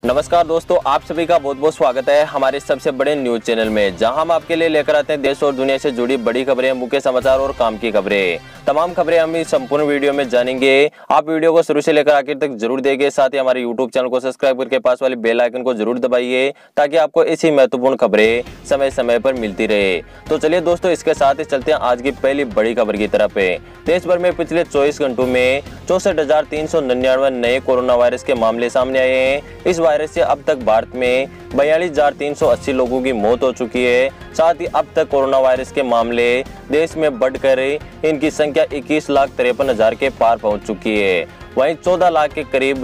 नमस्कार दोस्तों, आप सभी का बहुत बहुत स्वागत है हमारे सबसे बड़े न्यूज चैनल में, जहां हम आपके लिए लेकर आते हैं देश और दुनिया से जुड़ी बड़ी खबरें, मुख्य समाचार और काम की खबरें। तमाम खबरें हम इस संपूर्ण वीडियो में जानेंगे। आप वीडियो को शुरू से लेकर आखिर तक जरूर देखिए। साथ ही हमारे यूट्यूब चैनल को सब्सक्राइब करके पास वाली बेल आइकन को जरूर दबाइए, ताकि आपको ऐसी महत्वपूर्ण खबरें समय समय पर मिलती रहे। तो चलिए दोस्तों, इसके साथ ही चलते हैं आज की पहली बड़ी खबर की तरफ। देश भर में पिछले 24 घंटों में 64,399 नए कोरोना वायरस के मामले सामने आए हैं। इस वायरस से अब तक भारत में 42,380 लोगों की मौत हो चुकी है। साथ ही अब तक कोरोना वायरस के मामले देश में बढ़कर इनकी संख्या 21,53,000 के पार पहुंच चुकी है। वहीं 14 लाख के करीब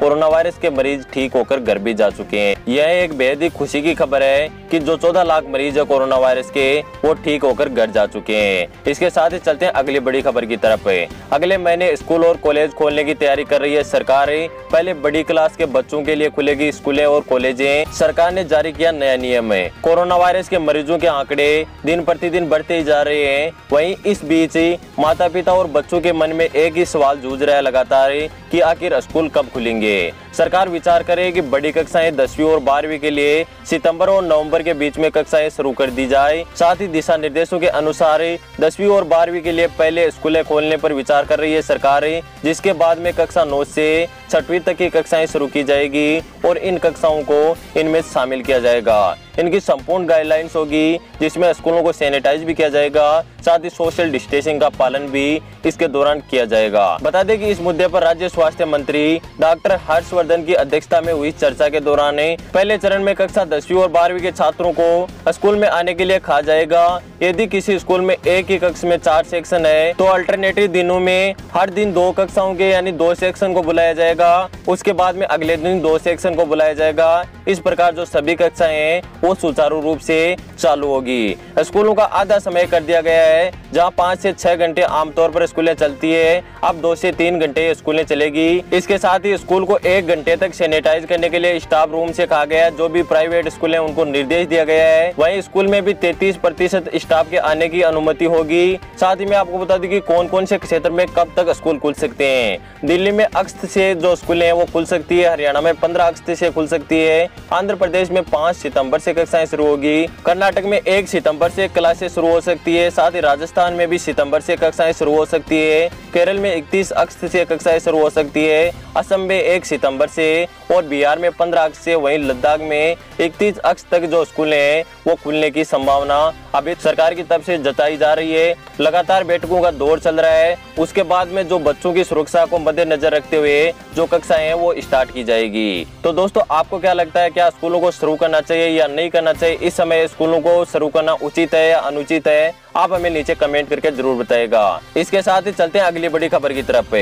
कोरोना वायरस के मरीज ठीक होकर घर भी जा चुके हैं। यह एक बेहद ही खुशी की खबर है कि जो 14 लाख मरीज है कोरोना वायरस के, वो ठीक होकर घर जा चुके हैं। इसके साथ ही चलते हैं अगली बड़ी खबर की तरफ। अगले महीने स्कूल और कॉलेज खोलने की तैयारी कर रही है सरकार। पहले बड़ी क्लास के बच्चों के लिए खुलेगी स्कूलें और कॉलेजें। सरकार ने जारी किया नया नियम। कोरोना वायरस के मरीजों के आंकड़े दिन प्रतिदिन बढ़ते ही जा रहे हैं। वहीं इस बीच माता पिता और बच्चों के मन में एक ही सवाल जूझ रहा है लगातार कि आखिर स्कूल कब खुलेंगे। सरकार विचार करे कि बड़ी कक्षाएं 10वीं और 12वीं के लिए सितंबर और नवंबर के बीच में कक्षाएं शुरू कर दी जाए। साथ ही दिशा निर्देशों के अनुसार 10वीं और 12वीं के लिए पहले स्कूलें खोलने पर विचार कर रही है सरकार, जिसके बाद में कक्षा 9 से 6वीं तक की कक्षाएं शुरू की जाएगी और इन कक्षाओं को इनमें शामिल किया जाएगा। इनकी संपूर्ण गाइडलाइंस होगी, जिसमें स्कूलों को सैनिटाइज भी किया जाएगा। साथ ही सोशल डिस्टेंसिंग का पालन भी इसके दौरान किया जाएगा। बता दें कि इस मुद्दे पर राज्य स्वास्थ्य मंत्री डॉक्टर हर्षवर्धन की अध्यक्षता में हुई चर्चा के दौरान पहले चरण में कक्षा 10वीं और 12वीं के छात्रों को स्कूल में आने के लिए कहा जाएगा। यदि किसी स्कूल में एक ही कक्षा में 4 सेक्शन है, तो अल्टरनेटिव दिनों में हर दिन 2 कक्षाओं के यानी 2 सेक्शन को बुलाया जाएगा। उसके बाद में अगले दिन 2 सेक्शन को बुलाया जाएगा। इस प्रकार जो सभी कक्षाएं हैं वो सुचारू रूप से चालू होगी। स्कूलों का आधा समय कर दिया गया है। जहां 5 से 6 घंटे आमतौर पर स्कूलें चलती है, अब 2 से 3 घंटे स्कूलें चलेगी। इसके साथ ही स्कूल को 1 घंटे तक सैनिटाइज करने के लिए स्टाफ रूम से कहा गया है। जो भी प्राइवेट स्कूल है उनको निर्देश दिया गया है। वहीं स्कूल में भी 33% स्टाफ के आने की अनुमति होगी। साथ ही मैं आपको बता दूं कि कौन कौन से क्षेत्र में कब तक स्कूल खुल सकते हैं। दिल्ली में अगस्त से जो स्कूलें हैं वो खुल सकती है। हरियाणा में 15 अगस्त से खुल सकती है। आंध्र प्रदेश में 5 सितंबर से कक्षाएं शुरू होगी। कर्नाटक में 1 सितंबर से क्लासेस शुरू हो सकती है। साथ ही राजस्थान में भी सितंबर से कक्षाएं शुरू हो सकती है। केरल में 31 अगस्त से कक्षाएं शुरू हो सकती है। असम में 1 सितंबर से और बिहार में 15 अगस्त से। वहीं लद्दाख में 31 अगस्त तक जो स्कूल हैं वो खुलने की संभावना अभी सरकार की तरफ से जताई जा रही है। लगातार बैठकों का दौर चल रहा है। उसके बाद में जो बच्चों की सुरक्षा को मद्देनजर रखते हुए जो कक्षाएं हैं वो स्टार्ट की जाएगी। तो दोस्तों, आपको क्या लगता है, क्या स्कूलों को शुरू करना चाहिए या नहीं करना चाहिए? इस समय स्कूलों को शुरू करना उचित है या अनुचित है? आप हमें नीचे कमेंट करके जरूर बताएगा। इसके साथ ही चलते हैं अगली बड़ी खबर की तरफ।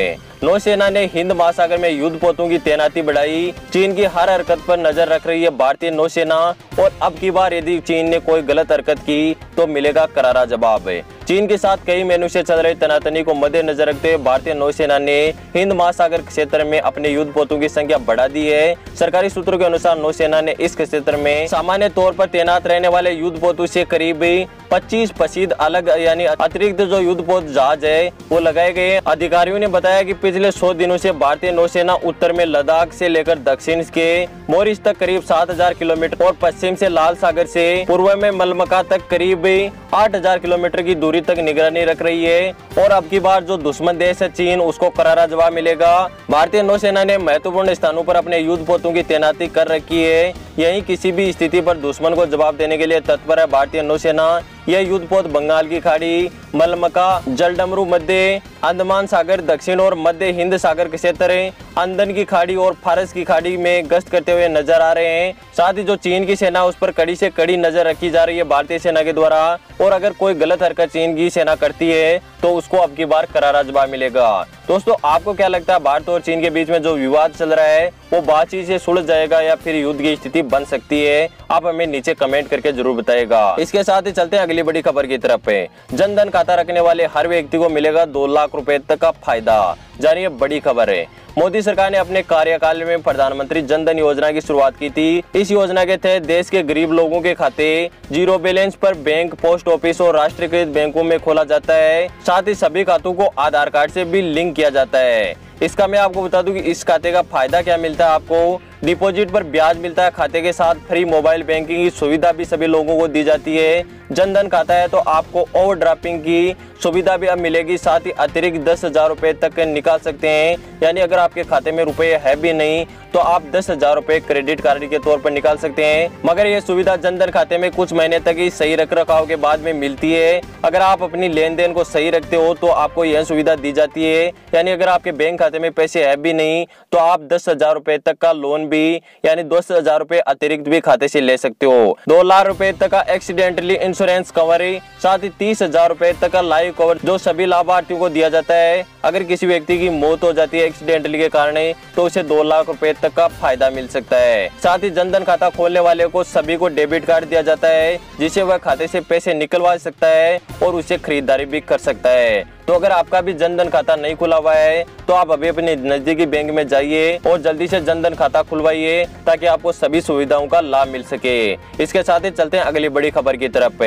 नौसेना ने हिंद महासागर में युद्धपोतों की तैनाती बढ़ाई। चीन की हर हरकत पर नजर रख रही है भारतीय नौसेना, और अब की बार यदि चीन ने कोई गलत हरकत की तो मिलेगा करारा जवाब। चीन के साथ कई महीनों से चल रही तनातनी को मद्देनजर रखते हुए भारतीय नौसेना ने हिंद महासागर क्षेत्र में अपने युद्धपोतों की संख्या बढ़ा दी है। सरकारी सूत्रों के अनुसार नौसेना ने इस क्षेत्र में सामान्य तौर पर तैनात रहने वाले युद्धपोतों से करीब 25 प्रसिद्ध अलग यानी अतिरिक्त जो युद्धपोत जहाज है वो लगाए गए। अधिकारियों ने बताया कि पिछले 100 दिनों से भारतीय नौसेना उत्तर में लद्दाख से लेकर दक्षिण के मोरिस तक करीब 7,000 किलोमीटर और पश्चिम से लाल सागर से पूर्व में मलमका तक करीब 8,000 किलोमीटर की दूरी तक निगरानी रख रही है। और अब की बार जो दुश्मन देश है चीन, उसको करारा जवाब मिलेगा। भारतीय नौसेना ने महत्वपूर्ण स्थानों पर अपने युद्धपोतों की तैनाती कर रखी है। यही किसी भी स्थिति पर दुश्मन को जवाब देने के लिए तत्पर है भारतीय नौसेना। यह युद्धपोत बंगाल की खाड़ी, मलमका, जलडमरू मध्य अंडमान सागर, दक्षिण और मध्य हिंद सागर क्षेत्र, अंदन की खाड़ी और फारस की खाड़ी में गश्त करते हुए नजर आ रहे हैं। साथ ही जो चीन की सेना उस पर कड़ी से कड़ी नजर रखी जा रही है भारतीय सेना के द्वारा। और अगर कोई गलत हरकत चीन की सेना करती है तो उसको अब की बार करारा जवाब मिलेगा। दोस्तों, आपको क्या लगता है, भारत और चीन के बीच में जो विवाद चल रहा है वो बातचीत से सुलझ जाएगा या फिर युद्ध की स्थिति बन सकती है? आप हमें नीचे कमेंट करके जरूर बताएगा। इसके साथ ही चलते हैं अगली बड़ी खबर की तरफ। जनधन खाता रखने वाले हर व्यक्ति को मिलेगा 2 लाख रुपए तक का फायदा। जानिए बड़ी खबर है। मोदी सरकार ने अपने कार्यकाल में प्रधानमंत्री जनधन योजना की शुरुआत की थी। इस योजना के तहत देश के गरीब लोगों के खाते जीरो बैलेंस पर बैंक, पोस्ट ऑफिस और राष्ट्रीयकृत बैंकों में खोला जाता है। साथ ही सभी खातों को आधार कार्ड से भी लिंक किया जाता है। इसका मैं आपको बता दूं कि इस खाते का फायदा क्या मिलता है आपको। डिपॉजिट पर ब्याज मिलता है, खाते के साथ फ्री मोबाइल बैंकिंग की सुविधा भी सभी लोगों को दी जाती है। जनधन खाता है तो आपको ओवरड्राफ्टिंग की सुविधा भी अब मिलेगी, साथ ही अतिरिक्त 10,000 रुपए तक निकाल सकते हैं। यानी अगर आपके खाते में रुपए है भी नहीं तो आप 10,000 रुपए क्रेडिट कार्ड के तौर पर निकाल सकते हैं। मगर ये सुविधा जनधन खाते में कुछ महीने तक ही सही रख रखाव के बाद में मिलती है। अगर आप अपनी लेन देन को सही रखते हो तो आपको यह सुविधा दी जाती है। यानी अगर आपके बैंक खाते में पैसे है भी नहीं तो आप 10,000 रुपए तक का लोन भी यानी 10,000 रुपए अतिरिक्त भी खाते से ले सकते हो। 2 लाख रुपए तक का एक्सीडेंटली इंश्योरेंस कवर, साथ ही 30,000 रुपए तक का लाइफ कवर जो सभी लाभार्थियों को दिया जाता है। अगर किसी व्यक्ति की मौत हो जाती है एक्सीडेंटली के कारण तो उसे 2 लाख रुपए तक का फायदा मिल सकता है। साथ ही जनधन खाता खोलने वाले को सभी को डेबिट कार्ड दिया जाता है, जिसे वह खाते से पैसे निकलवा सकता है और उसे खरीदारी भी कर सकता है। तो अगर आपका भी जनधन खाता नहीं खुला हुआ है तो आप अभी अपने नजदीकी बैंक में जाइए और जल्दी से जनधन खाता खुलवाइए ताकि आपको सभी सुविधाओं का लाभ मिल सके। इसके साथ ही चलते हैं अगली बड़ी खबर की तरफ।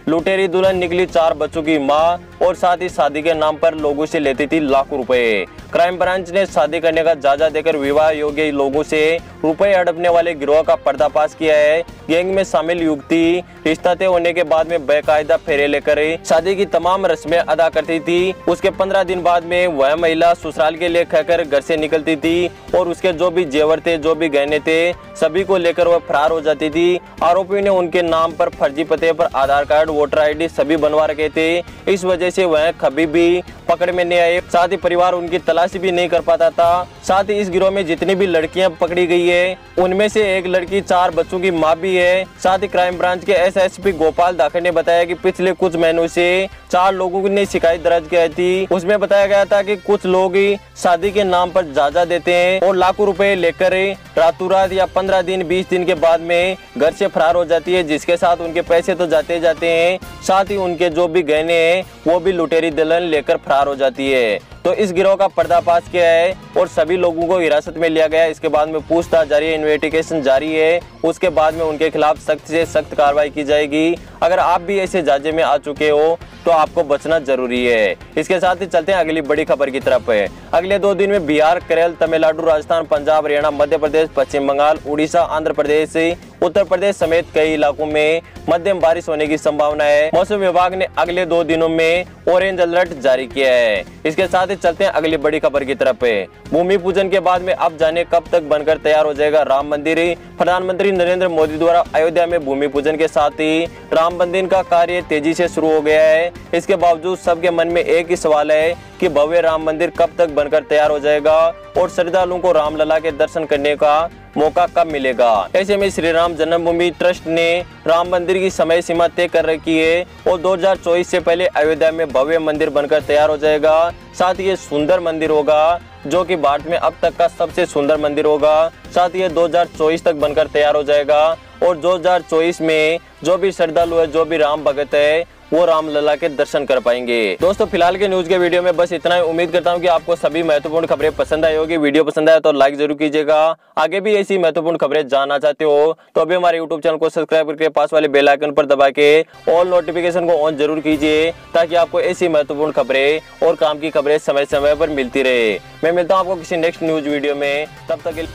लुटेरी दुल्हन निकली 4 बच्चों की मां और साथ ही शादी के नाम पर लोगों से लेती थी लाखों रुपए। क्राइम ब्रांच ने शादी करने का जायजा देकर विवाह योग्य लोगों से रुपए हड़पने वाले गिरोह का पर्दाफाश किया है। गैंग में शामिल युवती रिश्ता तय होने के बाद में बेकायदा फेरे लेकर शादी की तमाम रस्में अदा करती थी। उसके 15 दिन बाद में वह महिला ससुराल के लिए कहकर घर से निकलती थी और उसके जो भी जेवर थे, जो भी गहने थे, सभी को लेकर वह फरार हो जाती थी। आरोपी ने उनके नाम पर फर्जी पते पर आधार कार्ड, वोटर आईडी सभी बनवा रखे थे। इस वजह से वह कभी भी पकड़ में नहीं आए, साथ ही परिवार उनकी तलाशी भी नहीं कर पाता था। साथ ही इस गिरोह में जितनी भी लड़कियां पकड़ी गई है उनमें से एक लड़की 4 बच्चों की मां भी है। साथ ही क्राइम ब्रांच के एसएसपी गोपाल दाखड़ ने बताया कि पिछले कुछ महीनों से 4 लोगों ने शिकायत दर्ज की थी। उसमें बताया गया था कि कुछ लोग शादी के नाम पर जायजा देते हैं और लाखों रुपए लेकर रातों रात या 15 दिन 20 दिन के बाद में घर से फरार हो जाती है, जिसके साथ उनके पैसे तो जाते जाते हैं, साथ ही उनके जो भी गहने हैं वो भी लुटेरी दुल्हन लेकर फरार हो जाती है। तो इस गिरोह का पर्दाफाश किया है और सभी लोगों को हिरासत में लिया गया है। इसके बाद में पूछताछ जारी है, इन्वेस्टिगेशन जारी है। उसके बाद में उनके खिलाफ सख्त से सख्त कार्रवाई की जाएगी। अगर आप भी ऐसे जांचे में आ चुके हो तो आपको बचना जरूरी है। इसके साथ ही चलते हैं अगली बड़ी खबर की तरफ। अगले 2 दिन में बिहार, केरल, तमिलनाडु, राजस्थान, पंजाब, हरियाणा, मध्य प्रदेश, पश्चिम बंगाल, उड़ीसा, आंध्र प्रदेश, उत्तर प्रदेश समेत कई इलाकों में मध्यम बारिश होने की संभावना है। मौसम विभाग ने अगले 2 दिनों में ऑरेंज अलर्ट जारी किया है। इसके साथ ही चलते हैं अगली बड़ी खबर की तरफ। भूमि पूजन के बाद में अब जाने कब तक बनकर तैयार हो जाएगा राम मंदिर। प्रधानमंत्री नरेंद्र मोदी द्वारा अयोध्या में भूमि पूजन के साथ ही राम मंदिर का कार्य तेजी से शुरू हो गया है। इसके बावजूद सबके मन में एक ही सवाल है कि भव्य राम मंदिर कब तक बनकर तैयार हो जाएगा और श्रद्धालुओं को रामलला के दर्शन करने का मौका कब मिलेगा। ऐसे में श्री राम जन्मभूमि ट्रस्ट ने राम मंदिर की समय सीमा तय कर रखी है और 2024 से पहले अयोध्या में भव्य मंदिर बनकर तैयार हो जाएगा। साथ ही ये सुंदर मंदिर होगा जो कि भारत में अब तक का सबसे सुंदर मंदिर होगा। साथ ही ये 2024 तक बनकर तैयार हो जाएगा और 2024 में जो भी श्रद्धालु है, जो भी राम भगत है वो रामलला के दर्शन कर पाएंगे। दोस्तों फिलहाल के न्यूज के वीडियो में बस इतना ही। उम्मीद करता हूं कि आपको सभी महत्वपूर्ण खबरें पसंद आई होगी। वीडियो पसंद आया तो लाइक जरूर कीजिएगा। आगे भी ऐसी महत्वपूर्ण खबरें जानना चाहते हो तो अभी हमारे यूट्यूब चैनल को सब्सक्राइब करके पास वाले बेल आइकन पर दबा के ऑल नोटिफिकेशन को ऑन जरूर कीजिए ताकि आपको ऐसी महत्वपूर्ण खबरें और काम की खबरें समय समय पर मिलती रहे। मैं मिलता हूँ आपको किसी नेक्स्ट न्यूज वीडियो में, तब तक